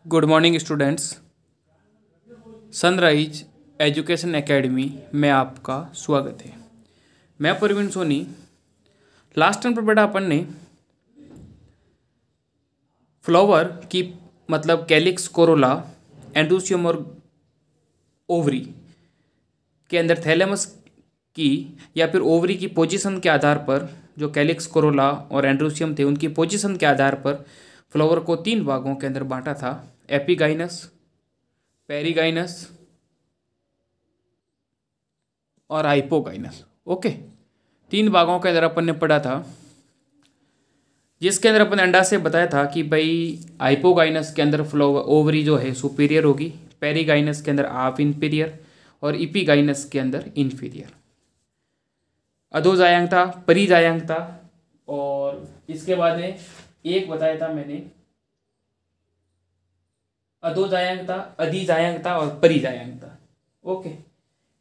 Good morning students. Sunrise education academy में आपका स्वागत है। मैं प्रवीण सोनी। लास्ट टाइम पर बेटा अपन ने फ्लावर की मतलब कैलिक्स कोरोला एंड्रोसियम और ओवरी के अंदर थैलेमस की या फिर ओवरी की पोजीशन के आधार पर जो कैलिक्स कोरोला और एंड्रोसियम थे उनकी पोजीशन के आधार पर फ्लावर को 3 भागों के अंदर बांटा था। एपिगाइनस, पेरिगाइनस और हाइपोगाइनस। ओके, 3 भागों के अंदर अपन ने पढ़ा था, जिसके अंदर अपन ने अंडा से बताया था कि भाई हाइपोगाइनस के अंदर फ्लावर ओवरी जो है सुपीरियर होगी, पेरिगाइनस के अंदर हाफ इंफीरियर और इपिगाइनस के अंदर इंफीरियर। अधोजायांग था, परिजायांग था और इसके बाद में एक बताया था मैंने अधोजायांग था, अधिजायांग था और परिजायांग था। ओके,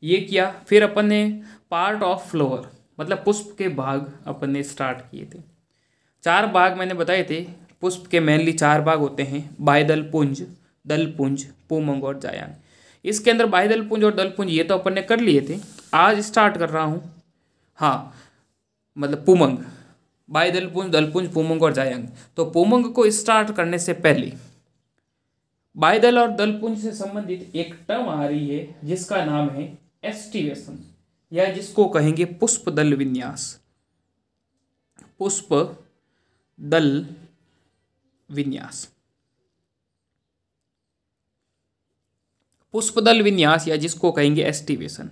ये किया। फिर अपन ने पार्ट ऑफ फ्लावर मतलब पुष्प के भाग अपन ने स्टार्ट किए थे। 4 भाग मैंने बताए थे। पुष्प के मेनली 4 भाग होते हैं, बाह्यदल पुंज, दल पुंज, पुंमंग और जायांग। इसके अंदर बाह्यदल पुंज और दल पुंज ये तो अपन ने कर लिए थे। आज स्टार्ट कर रहा हूँ, हाँ मतलब पुमंग, बाह्यदल पुंज, दल पुंज, पुमंग और जायांग। तो पुमंग को स्टार्ट करने से पहले बाह्यदल और दलपुंज से संबंधित एक टर्म आ रही है जिसका नाम है एस्टिवेशन, या जिसको कहेंगे पुष्प दल विन्यास। पुष्प दल विन्यास, पुष्प दल विन्यास या जिसको कहेंगे एस्टिवेशन।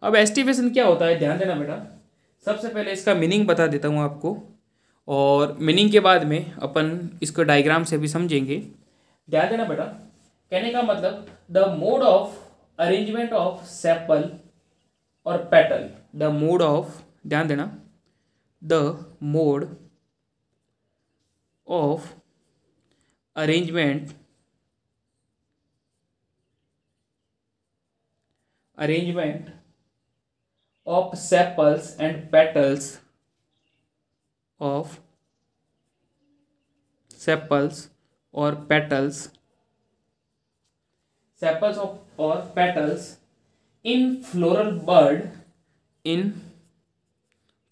अब एस्टिवेशन क्या होता है, ध्यान देना बेटा। सबसे पहले इसका मीनिंग बता देता हूं आपको और मीनिंग के बाद में अपन इसको डायग्राम से भी समझेंगे। ध्यान देना बेटा, कहने का मतलब the mode of arrangement of sepal और पेटल। द मोड ऑफ, ध्यान देना, the mode of arrangement of sepals and petals of sepals or petals, sepals of or petals in floral bud, in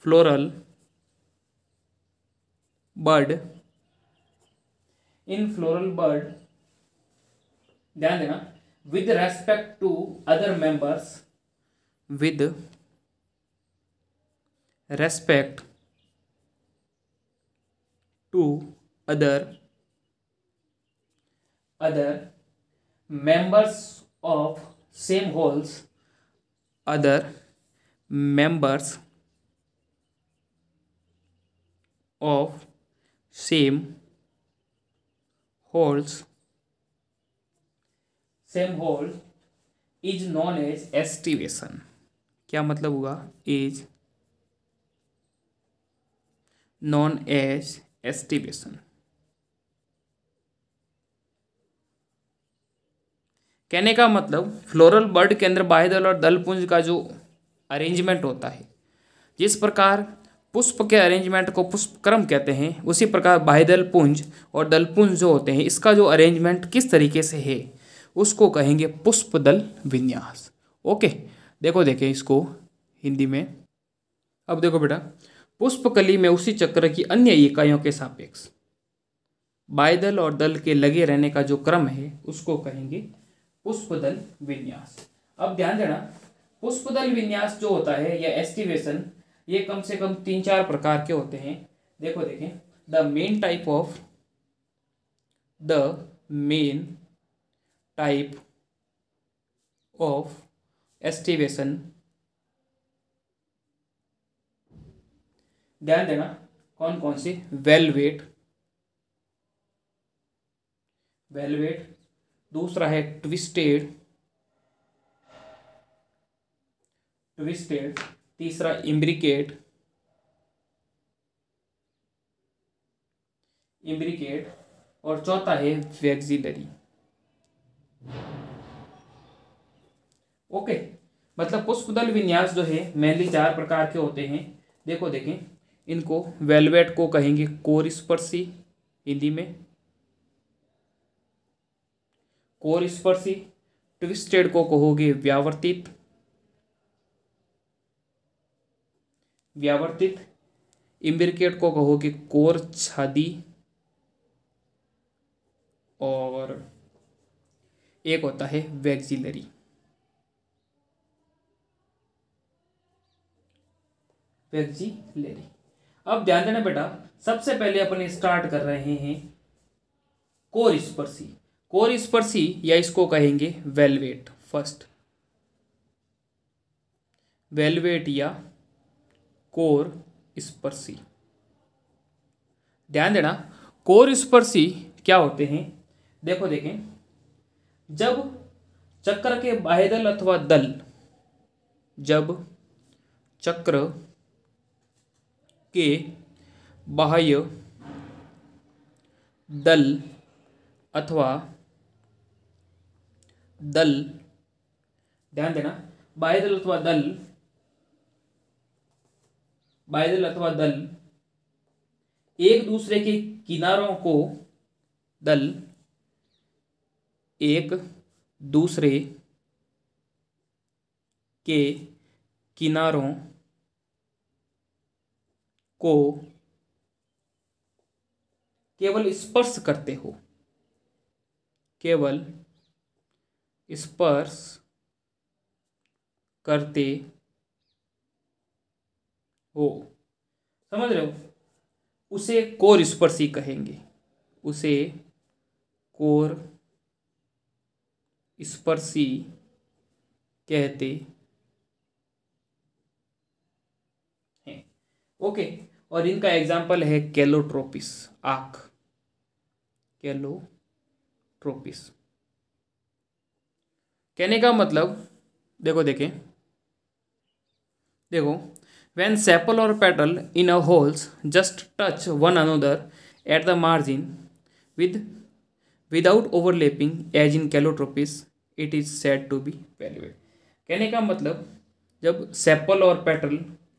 floral bud, in floral bud, ध्यान देना, with respect to other members, with respect to other members of same wholes, other members of same wholes, same whole is known as estivation। क्या मतलब हुआ, is known as estivation। कहने का मतलब floral bird के अंदर बाह्यदल और दलपुंज का जो अरेंजमेंट होता है, जिस प्रकार पुष्प के अरेंजमेंट को पुष्प क्रम कहते हैं, उसी प्रकार बाह्यदल पुंज और दलपुंज जो होते हैं, इसका जो अरेंजमेंट किस तरीके से है उसको कहेंगे पुष्प दल विन्यास। ओके, देखो देखें इसको हिंदी में। अब देखो बेटा, पुष्पकली में उसी चक्र की अन्य इकाइयों के सापेक्ष बाह्यदल और दल के लगे रहने का जो क्रम है उसको कहेंगे पुष्पदल विन्यास। अब ध्यान देना, पुष्पदल विन्यास जो होता है या एस्टिवेशन, ये कम से कम 3-4 प्रकार के होते हैं। देखो देखें, the main type of aestivation, ध्यान देना कौन कौन सी, वेलवेट, दूसरा है ट्विस्टेड, तीसरा इम्ब्रिकेट, और चौथा है वैक्सिलरी। ओके, मतलब पुष्पदल विन्यास जो है मेनली 4 प्रकार के होते हैं। देखो देखें, इनको वेलवेट को कहेंगे कोर स्पर्शी हिंदी में, कोर स्पर्शी। ट्विस्टेड को कहोगे व्यावर्तित, व्यावर्तित। इम्ब्रिकेट को कहोगे कोर छादी, और एक होता है वैक्सिलरी। वैक्सिलरी। अब ध्यान देना बेटा, सबसे पहले अपन स्टार्ट कर रहे हैं कोर स्पर्शी। कोर स्पर्शी या इसको कहेंगे वेलवेट फर्स्ट, वेलवेट या कोर स्पर्शी। ध्यान देना, कोर स्पर्शी क्या होते हैं, देखो देखें, जब चक्र के बाह्यदल अथवा दल, जब चक्र के बाह्य दल अथवा दल, ध्यान देना, बाह्यदल अथवा दल, बाह्यदल अथवा दल एक दूसरे के किनारों को, दल एक दूसरे के किनारों को केवल स्पर्श करते हो, केवल स्पर्श करते हो, समझ रहे हो, उसे कोर स्पर्शी कहेंगे, उसे कोर स्पर्शी कहते हैं। ओके, और इनका एग्जाम्पल है कैलोट्रोपिस, आँख, कैलोट्रोपिस। कहने का मतलब देखो देखें, देखो, when sepal or petal in a holes just touch one another at the margin without overlapping as in calotropis, it is said to be valvular। कहने का मतलब जब सेपल और पेटल,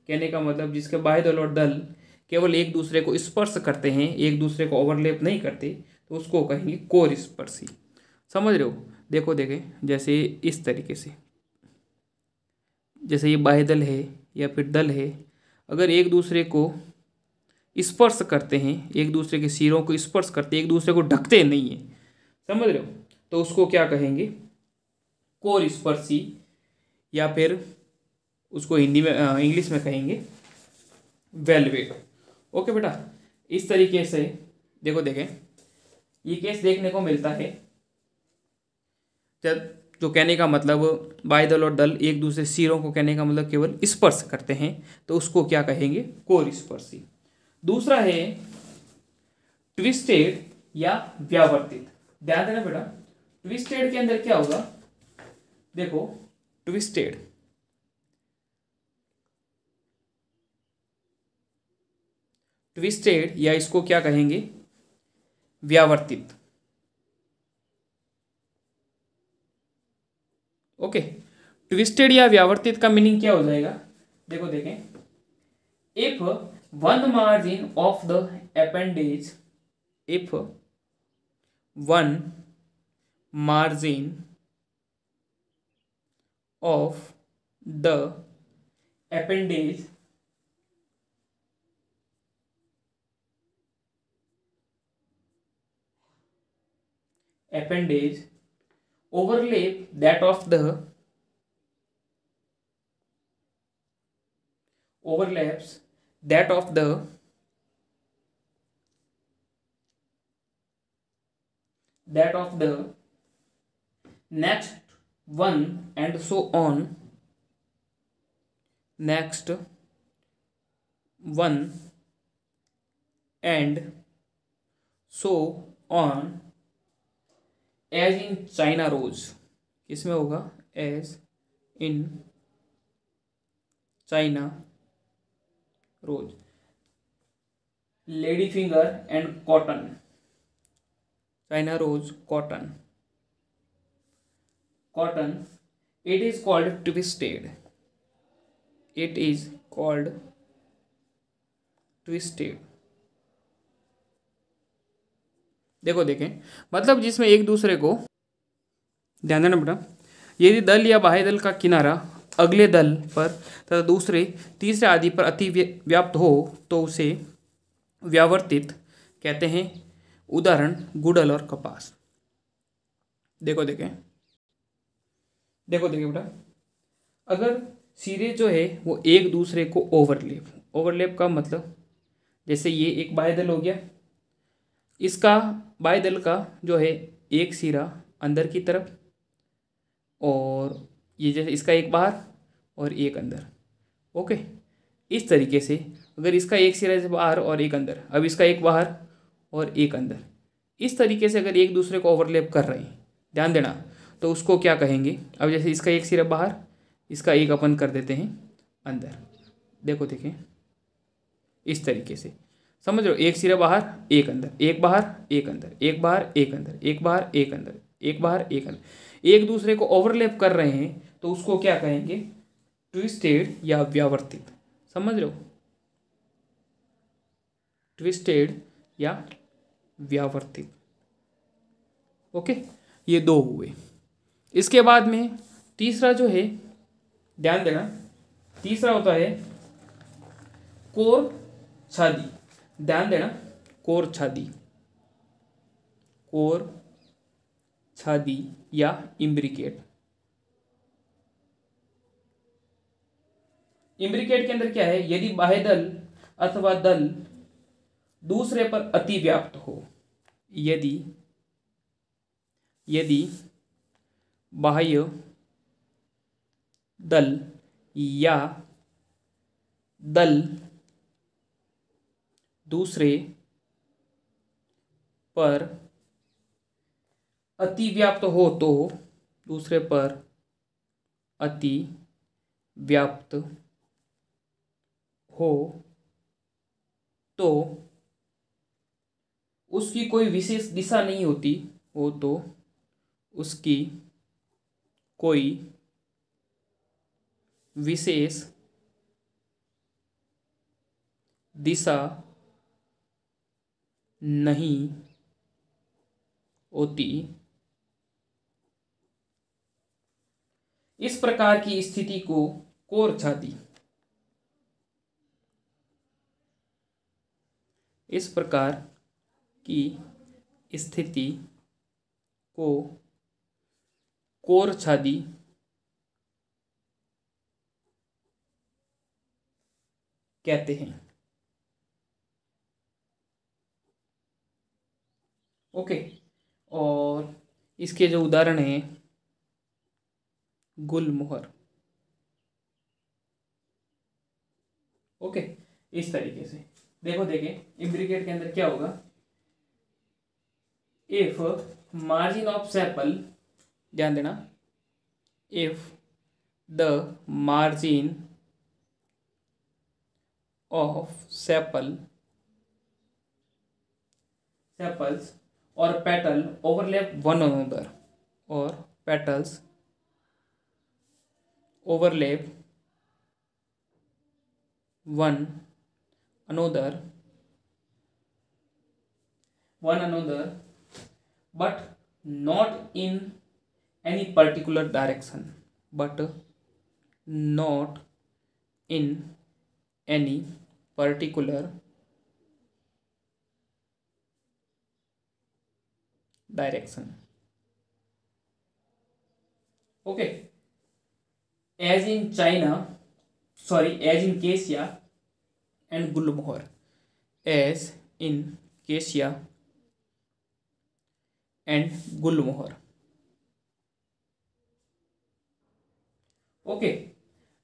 कहने का मतलब जिसके बाह्य दल और दल केवल एक दूसरे को स्पर्श करते हैं, एक दूसरे को ओवरलैप नहीं करते, तो उसको कहेंगे कोर स्पर्शी। समझ रहे हो, देखो देखें, जैसे इस तरीके से, जैसे ये बाह्य दल है या फिर दल है, अगर एक दूसरे को स्पर्श करते हैं, एक दूसरे के सिरों को स्पर्श करते हैं, एक दूसरे को ढकते नहीं है, समझ रहे हो, तो उसको क्या कहेंगे, कोर स्पर्शी, या फिर उसको हिंदी में इंग्लिश में कहेंगे वेलवेट। ओके बेटा, इस तरीके से देखो देखें, ये केस देखने को मिलता है जब, जो कहने का मतलब बाह्य दल और दल एक दूसरे सिरों को, कहने का मतलब केवल स्पर्श करते हैं, तो उसको क्या कहेंगे, कोर स्पर्शी। दूसरा है ट्विस्टेड या व्यावर्तित। ध्यान देना बेटा, ट्विस्टेड के अंदर क्या होगा, देखो, ट्विस्टेड, ट्विस्टेड या इसको क्या कहेंगे, व्यावर्तित। ओके, ट्विस्टेड या व्यावर्तित का मीनिंग क्या हो जाएगा, देखो देखें, if one margin of the appendage, if one margin of the appendage overlap that of the, overlaps that of the next one and so on, next one and so on, as in China rose, किसमें होगा, as in China rose, lady finger and cotton, China rose, cotton, cotton, it is called twisted, it is called twisted. देखो देखें, मतलब जिसमें एक दूसरे को, ध्यान देना बेटा, यदि दल या बाह्य दल का किनारा अगले दल पर तथा दूसरे तीसरे आदि पर अति व्याप्त हो तो उसे व्यावर्तित कहते हैं। उदाहरण गुड़हल और कपास। देखो देखें, देखो देखें बेटा, अगर सिरे जो है वो एक दूसरे को ओवरलैप का मतलब, जैसे ये एक बाह्य दल हो गया, इसका बाह्य दल का जो है एक सिरा अंदर की तरफ, और ये जैसे इसका एक बाहर और एक अंदर। ओके, इस तरीके से अगर इसका एक सिरा जैसे बाहर और एक अंदर, अब इसका एक बाहर और एक अंदर, इस तरीके से अगर एक दूसरे को ओवरलैप कर रहे हैं, ध्यान देना, तो उसको क्या कहेंगे। अब जैसे इसका एक सिरा बाहर, इसका एक अपन कर देते हैं अंदर। देखो देखें, इस तरीके से समझ लो, एक सिरा बाहर एक अंदर, एक बाहर एक अंदर, एक बाहर एक अंदर, एक बाहर एक अंदर, एक बाहर एक अंदर, एक दूसरे को ओवरलैप कर रहे हैं, तो उसको क्या कहेंगे, ट्विस्टेड या व्यावर्तित। समझ लो, ट्विस्टेड या व्यावर्तित। ओके, ये दो हुए। इसके बाद में तीसरा जो है, ध्यान देना, तीसरा होता है कोर छादी। ध्यान देना, कोर छादी, कोर छादी या इम्ब्रिकेट। इम्ब्रिकेट के अंदर क्या है, यदि बाह्य दल अथवा दल दूसरे पर अति व्याप्त हो, यदि बाह्य दल या दल दूसरे पर अति व्याप्त हो, तो दूसरे पर अति व्याप्त हो तो उसकी कोई विशेष दिशा नहीं होती हो, तो उसकी कोई विशेष दिशा नहीं होती। इस प्रकार की स्थिति को कोर छादी, इस प्रकार की स्थिति को कोर छादी कहते हैं। ओके, और इसके जो उदाहरण हैं, गुलमोहर। ओके, इस तरीके से देखो देखें, इम्ब्रिकेट के अंदर क्या होगा, इफ मार्जिन ऑफ सेपल, ध्यान देना, if the margin of sepals or petal overlap one another, or petals overlap one another but not in any particular direction, but not in any particular direction. Okay, as in Cassia and Gulmohar, as in Cassia and Gulmohar. Okay,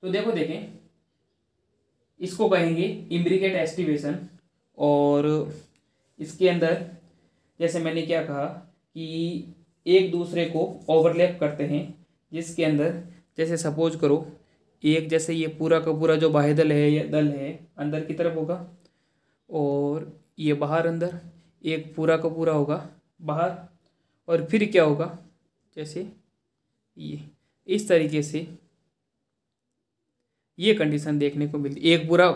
तो देखो देखें, इसको कहेंगे imbricate aestivation. और इसके अंदर जैसे मैंने क्या कहा कि एक दूसरे को ओवरलैप करते हैं, जिसके अंदर जैसे सपोज करो, एक जैसे ये पूरा का पूरा जो बाह्य दल है या दल है अंदर की तरफ होगा, और ये बाहर अंदर, एक पूरा का पूरा होगा बाहर, और फिर क्या होगा, जैसे ये इस तरीके से ये कंडीशन देखने को मिलती, एक पूरा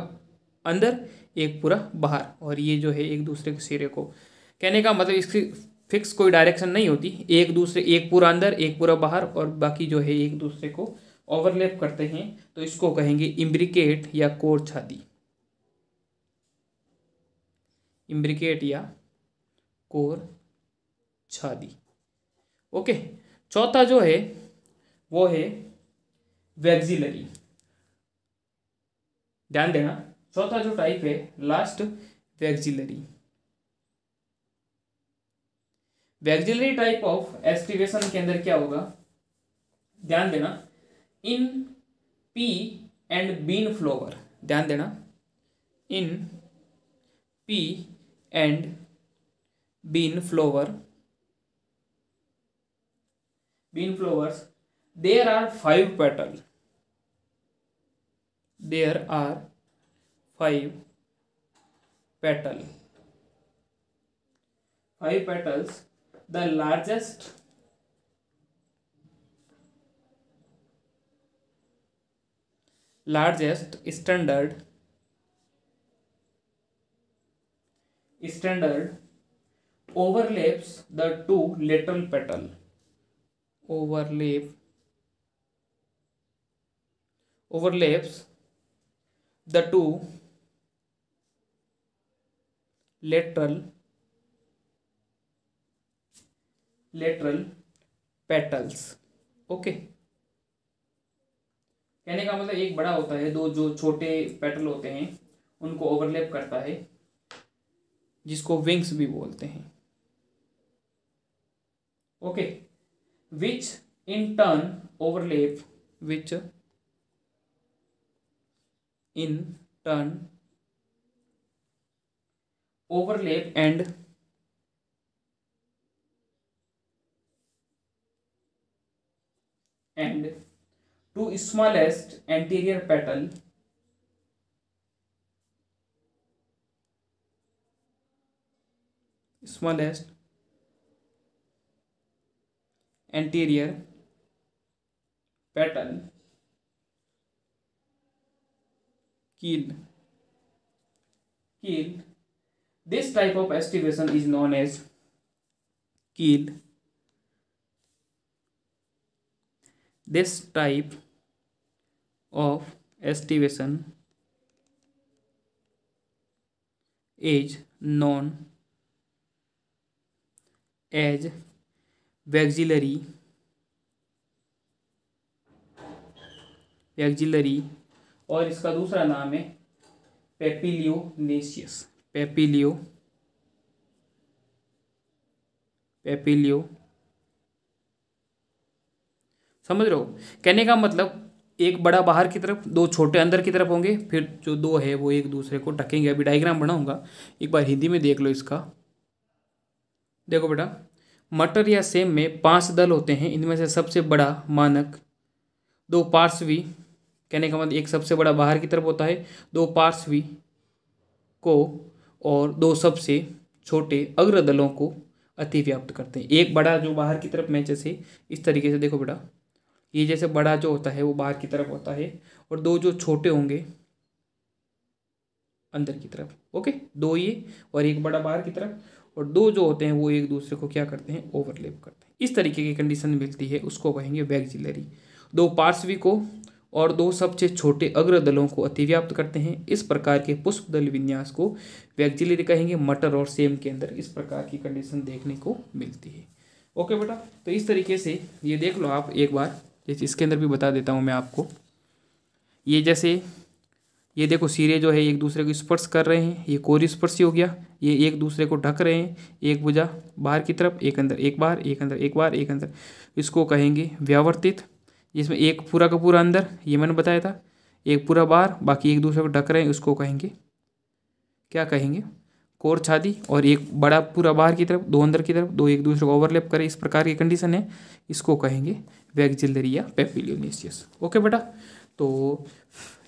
अंदर एक पूरा बाहर, और ये जो है एक दूसरे के सिरे को। कहने का मतलब इसकी फिक्स कोई डायरेक्शन नहीं होती, एक पूरा अंदर एक पूरा बाहर, और बाकी जो है एक दूसरे को ओवरलैप करते हैं, तो इसको कहेंगे इम्ब्रिकेट या कोर छाती। इम्ब्रिकेट या कोर छाती। ओके। चौथा जो है वो है वैक्सिलरी। ध्यान देना, चौथा जो टाइप है last, vexillary. Vexillary type of aestivation के अंदर क्या होगा, ध्यान देना, in pea and bean flower. ध्यान देना, in pea and bean flower, bean flowers, there are 5 petals. There are 5 petals. 5 petals. The largest standard overlaps the 2 lateral petal. Overlaps the 2 lateral petals. Okay. कहने का मतलब एक बड़ा होता है, दो जो छोटे पेटल होते हैं उनको ओवरलैप करता है, जिसको विंग्स भी बोलते हैं। Okay. which in turn overlap and two smallest anterior petal keel. This type of estivation is known as keel. This type of estivation is known as vexillary, और इसका दूसरा नाम है पेपिलियोनेशियस। समझ रहे हो? कहने का मतलब एक बड़ा बाहर की तरफ, दो छोटे अंदर की तरफ होंगे, फिर जो दो है वो एक दूसरे को ढकेंगे। अभी डायग्राम बनाऊंगा, एक बार हिंदी में देख लो इसका। देखो बेटा, मटर या सेम में 5 दल होते हैं। इनमें से सबसे बड़ा मानक 2 पार्श्वी, कहने का मतलब एक सबसे बड़ा बाहर की तरफ होता है, 2 पार्श्वी को और 2 सबसे छोटे अग्र दलों को अतिव्याप्त करते हैं। एक बड़ा जो बाहर की तरफ में, जैसे इस तरीके से देखो बेटा, ये जैसे बड़ा जो होता है वो बाहर की तरफ होता है, और 2 जो छोटे होंगे अंदर की तरफ। ओके, 2 ये और एक बड़ा बाहर की तरफ, और 2 जो होते हैं वो एक दूसरे को क्या करते हैं, ओवरलैप करते हैं। इस तरीके की कंडीशन मिलती है, उसको कहेंगे वैक्सिलरी। 2 पार्श्वी को और 2 सबसे छोटे अग्र दलों को अतिव्याप्त करते हैं। इस प्रकार के पुष्प दल विन्यास को वैक्सिलरी कहेंगे। मटर और सेम के अंदर इस प्रकार की कंडीशन देखने को मिलती है। ओके बेटा, तो इस तरीके से ये देख लो आप एक बार, जैसे इसके अंदर भी बता देता हूँ मैं आपको। ये जैसे ये देखो, सिरे जो है एक दूसरे को स्पर्श कर रहे हैं, ये कोर स्पर्शी हो गया। ये एक दूसरे को ढक रहे हैं, एक भुजा बाहर की तरफ, एक अंदर, एक बाहर, एक अंदर, एक बाहर, एक अंदर। इसको कहेंगे व्यावर्तित, जिसमें एक पूरा का पूरा अंदर, ये मैंने बताया था, एक पूरा बाहर, बाकी एक दूसरे को ढक रहे हैं, उसको कहेंगे, क्या कहेंगे, कोर छाती। और एक बड़ा पूरा बाहर की तरफ, 2 अंदर की तरफ, 2 एक दूसरे को ओवरलैप करें, इस प्रकार की कंडीशन है, इसको कहेंगे वैक्सिलरी या पेपिलियोनेशियस। ओके बेटा, तो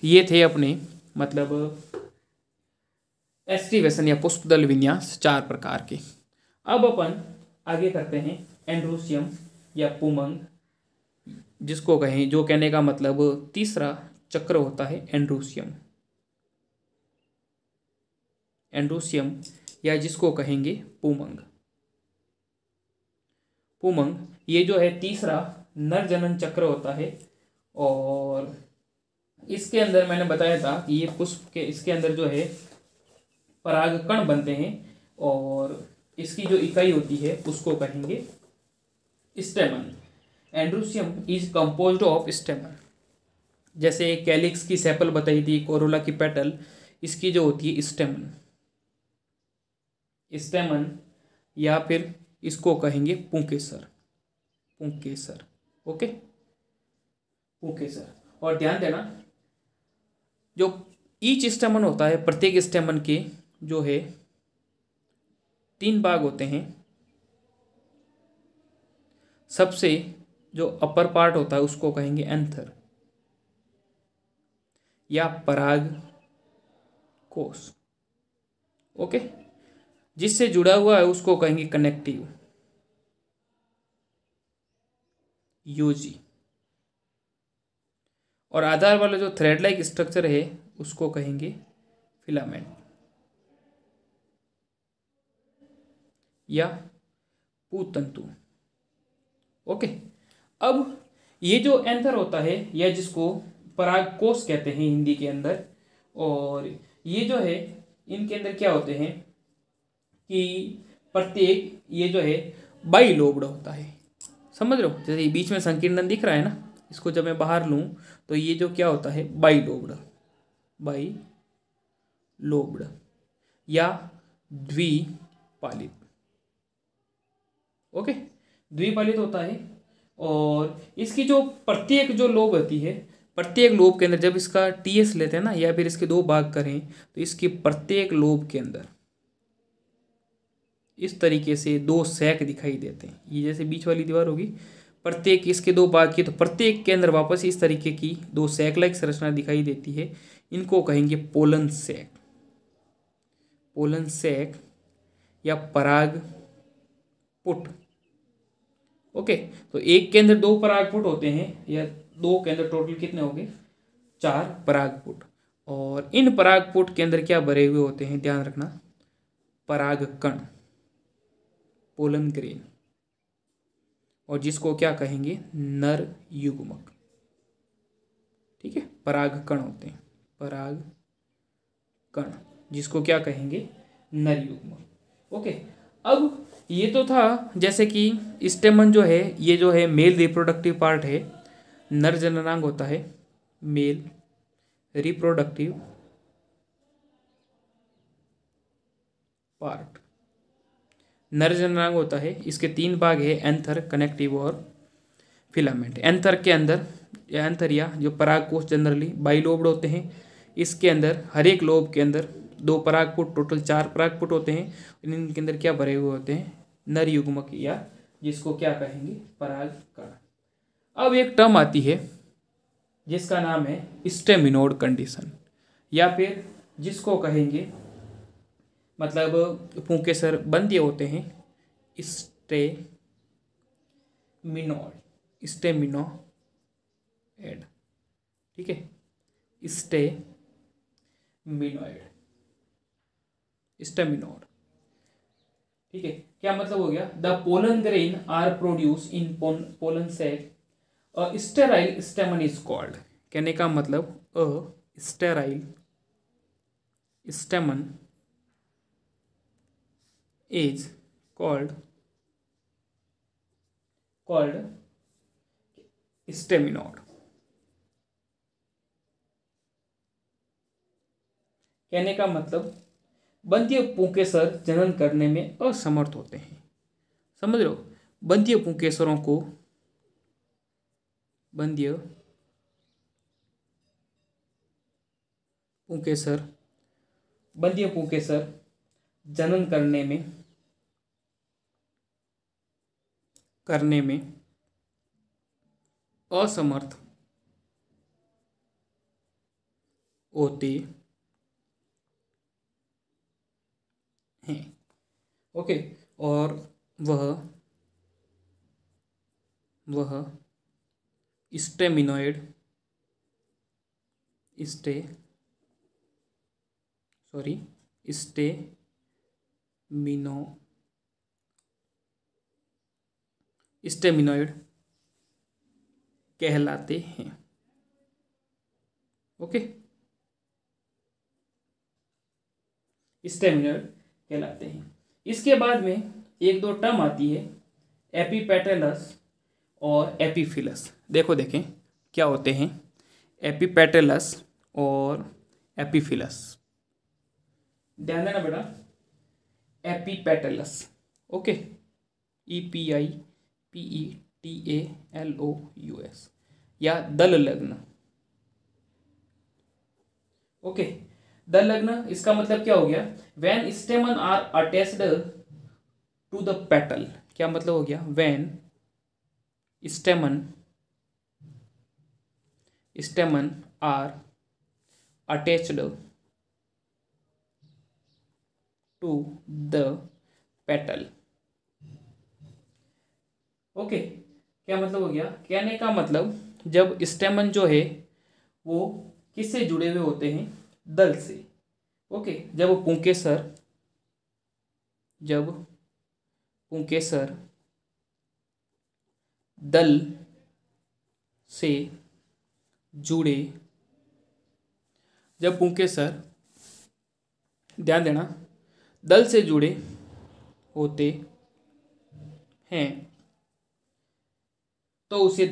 ये थे अपने मतलब एस्टिवेशन या पुष्पदल विन्यास 4 प्रकार के। अब अपन आगे करते हैं एंड्रोसियम या पुमंग, जिसको कहें, जो कहने का मतलब तीसरा चक्र होता है एंड्रोसियम। एंड्रोसियम या जिसको कहेंगे पुमंग। पुमंग ये जो है तीसरा नर जनन चक्र होता है और इसके अंदर मैंने बताया था कि ये पुष्प के इसके अंदर जो है परागकण बनते हैं और इसकी जो इकाई होती है उसको कहेंगे स्टेमन। Androecium is composed of स्टेमन। जैसे कैलिक्स की सेपल बताई थी, कोरोला की पेटल, इसकी जो होती है स्टेमन। स्टेमन या फिर इसको कहेंगे पुंकेसर। पुंकेसर, ओके, पुंकेसर। और ध्यान देना जो ईच स्टेमन होता है, प्रत्येक स्टेमन के जो है 3 भाग होते हैं। सबसे जो अपर पार्ट होता है उसको कहेंगे एंथर या पराग कोश, ओके। जिससे जुड़ा हुआ है उसको कहेंगे कनेक्टिव, यूजी। और आधार वाला जो थ्रेड लाइक स्ट्रक्चर है उसको कहेंगे फिलामेंट या पूतंतु, ओके। अब ये जो एंथर होता है या जिसको परागकोश कहते हैं हिंदी के अंदर, और ये जो है इनके अंदर क्या होते हैं कि प्रत्येक ये जो है बाइलोब्ड होता है। समझ रहे हो, जैसे बीच में संकीर्णन दिख रहा है ना, इसको जब मैं बाहर लूँ तो ये जो क्या होता है बाइलोब्ड, बाइलोब्ड या द्विपालित, ओके, द्विपालित होता है। और इसकी जो प्रत्येक जो लोब होती है, प्रत्येक लोब के अंदर जब इसका टीएस लेते हैं ना या फिर इसके 2 भाग करें तो इसकी प्रत्येक लोब के अंदर इस तरीके से 2 सैक दिखाई देते हैं। ये जैसे बीच वाली दीवार होगी, प्रत्येक इसके 2 भाग की, तो प्रत्येक के अंदर वापस इस तरीके की 2 सैक लाइक संरचना दिखाई देती है। इनको कहेंगे पोलन सैक, पोलन सैक या पराग पुट, ओके। तो एक के अंदर 2 परागपुट होते हैं या 2 के अंदर टोटल कितने हो गए 4 परागपुट। और इन परागपुट के अंदर क्या भरे हुए होते हैं, ध्यान रखना, परागकण, पोलन ग्रेन, और जिसको क्या कहेंगे नर युग्मक, ठीक है। परागकण होते हैं, परागकण, जिसको क्या कहेंगे नर युग्मक, ओके। अब ये तो था जैसे कि स्टेमन जो है ये जो है मेल रिप्रोडक्टिव पार्ट है, नर जननांग होता है मेल रिप्रोडक्टिव पार्ट, नर जननांग होता है। इसके 3 भाग है, एंथर, कनेक्टिव और फिलामेंट। एंथर के अंदर एंथर या जो परागकोश जनरली बाइलोब्ड होते हैं, इसके अंदर हर एक लोब के अंदर 2 परागपुट, टोटल 4 परागपुट होते हैं। इनके अंदर क्या भरे हुए होते हैं नर युग्मक या जिसको क्या कहेंगे परागकण। अब एक टर्म आती है जिसका नाम है स्टेमिनोड कंडीशन या फिर जिसको कहेंगे, मतलब पुंकेसर बंध्य होते हैं स्टेमिनोड, स्टेमिनोएड, ठीक है, स्टेमिनोएड, स्टेमिनोड, ठीक है। क्या मतलब हो गया, the pollen grain are produce in pollen sac, a sterile stamen is called. कहने का मतलब a sterile stamen is called staminode. कहने का मतलब बंध्य पुंकेसर जनन करने में असमर्थ होते हैं। समझ रहे हो, बंध्य पुंकेसरों को, बंध्य पुंकेसर जनन करने में असमर्थ होते हैं, ओके। और वह स्टेमिनोइड स्टेमिनोइड कहलाते हैं। ओके, स्टेमिनोइड कहलाते हैं। इसके बाद में एक दो टर्म आती है, एपिपेटलस और एपीफिलस। देखें क्या होते हैं एपिपेटलस और एपीफिलस। ध्यान देना बेटा, एपिपेटलस, ओके, EPIPETALOUS या दल लग्न। ओके, दल लग्न इसका मतलब क्या हो गया, when stamen are attached to the petal. क्या मतलब हो गया, when stamen are attached to the petal. Okay, क्या मतलब हो गया, कहने का मतलब जब स्टेमन जो है वो किससे जुड़े हुए होते हैं, दल से। ओके, जब पुंकेसर दल से जुड़े, जब पुंकेसर, ध्यान देना, दल से जुड़े होते हैं तो उसे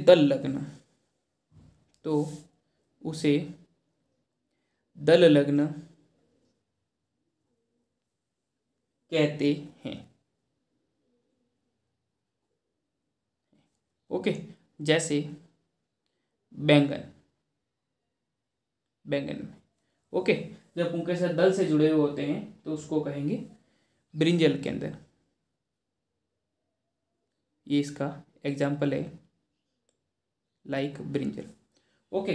दल लग्न कहते हैं। ओके, जैसे बैंगन में, ओके, जब पुंकेसर दल से जुड़े हुए होते हैं तो उसको कहेंगे ब्रिंजल केंद्र। ये इसका एग्जाम्पल है, लाइक ब्रिंजल। ओके,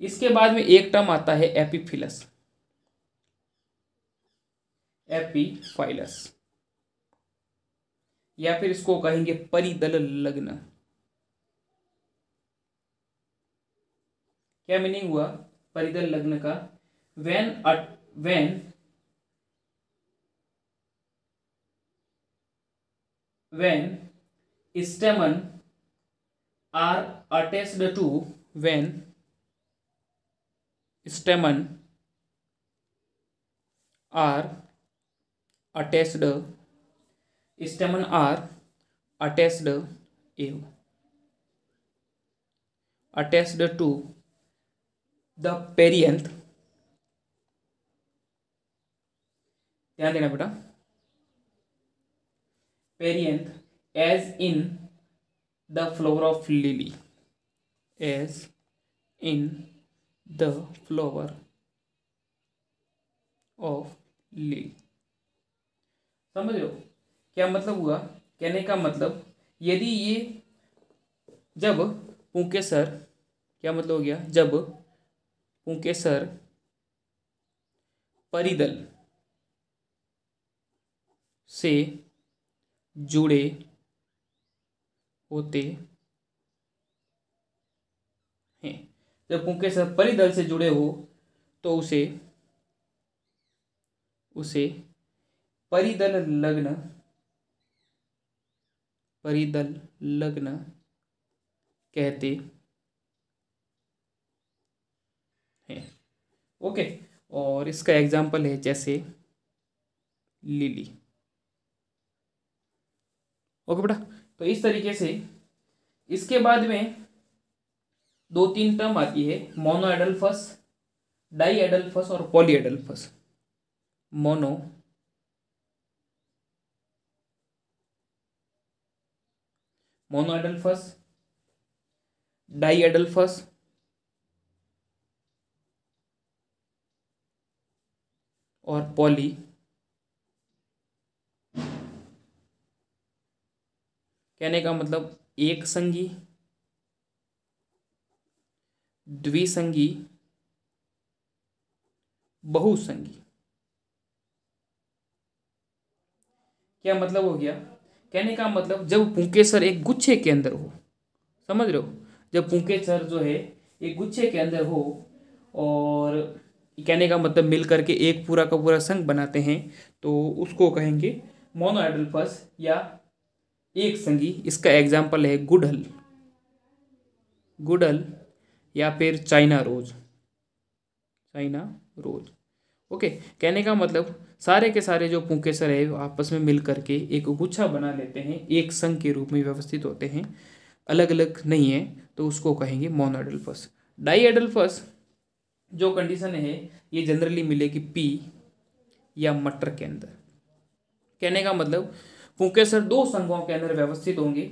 इसके बाद में एक टर्म आता है एपीफिलस, या फिर इसको कहेंगे परिदल लग्न। क्या मीनिंग हुआ परिदल लग्न का, when stamen are attached to the perianth। ध्यान देना बेटा, perianth as in the flower of lily, समझ लो क्या मतलब हुआ, कहने का मतलब यदि ये जब पुंकेसर, क्या मतलब हो गया, जब पुंकेसर परिदल से जुड़े होते हैं, जब पुंकेसर परिदल से जुड़े हो तो उसे परिदल लग्न कहते हैं। ओके, और इसका एग्जाम्पल है जैसे लिली। ओके बेटा, तो इस तरीके से इसके बाद में दो तीन टर्म आती है, मोनोएडल्फस, डाईएडल्फस और पॉलीएडल्फस। मोनोएडल्फस, डाईएडल्फस और पॉली। कहने का मतलब एक संगी, द्विसंगी, बहुसंगी। क्या मतलब हो गया, कहने का मतलब जब पुंकेसर एक गुच्छे के अंदर हो, समझ रहे हो, जब पुंकेसर जो है एक गुच्छे के अंदर हो और कहने का मतलब मिल करके एक पूरा का पूरा संघ बनाते हैं तो उसको कहेंगे मोनोएडल्फस या एक संघी। इसका एग्जाम्पल है गुड़हल, गुड़हल या फिर China rose, China rose. Okay, कहने का मतलब सारे के सारे जो पुंकेसर है वो आपस में मिल करके एक गुच्छा बना लेते हैं, एक संघ के रूप में व्यवस्थित होते हैं, अलग अलग नहीं है, तो उसको कहेंगे मोनोएडल्फस। डाईएडल्फस जो कंडीशन है ये जनरली मिलेगी पी या मटर के अंदर। कहने का मतलब पुंकेसर दो संघों के अंदर व्यवस्थित होंगे,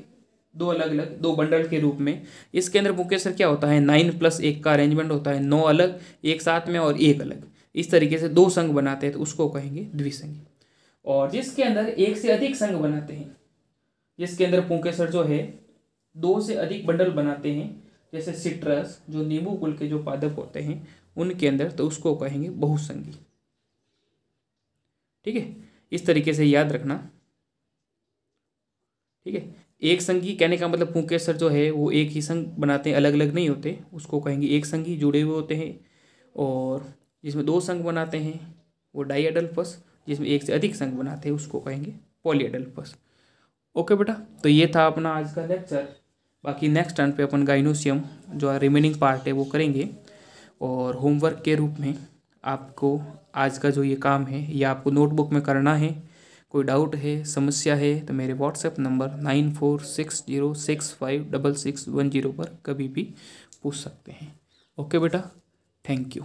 दो अलग अलग, दो बंडल के रूप में। इसके अंदर पुंकेसर क्या होता है, 9+1 का अरेंजमेंट होता है, 9 अलग एक साथ में और एक अलग, इस तरीके से दो संघ बनाते हैं तो उसको कहेंगे द्विसंगी। और जिसके अंदर एक से अधिक संघ बनाते हैं, जिसके अंदर पुंकेसर जो है 2 से अधिक बंडल बनाते हैं, जैसे सिट्रस जो नींबू कुल के जो पादप होते हैं उनके अंदर, तो उसको कहेंगे बहुसंगी। ठीक है, इस तरीके से याद रखना। ठीक है, एक संघी कहने का मतलब पुंकेसर जो है वो एक ही संघ बनाते हैं, अलग अलग नहीं होते, उसको कहेंगे एक संघी, जुड़े हुए होते हैं। और जिसमें दो संघ बनाते हैं वो डाईएडल्फस, जिसमें एक से अधिक संघ बनाते हैं उसको कहेंगे पॉलीएडल्फस। ओके बेटा, तो ये था अपना आज का लेक्चर। बाकी नेक्स्ट टर्न पे अपन गाइनोसियम जो रिमेनिंग पार्ट है वो करेंगे। और होमवर्क के रूप में आपको आज का जो ये काम है ये आपको नोटबुक में करना है। कोई डाउट है, समस्या है तो मेरे व्हाट्सएप नंबर 9460656610 पर कभी भी पूछ सकते हैं। ओके बेटा, थैंक यू।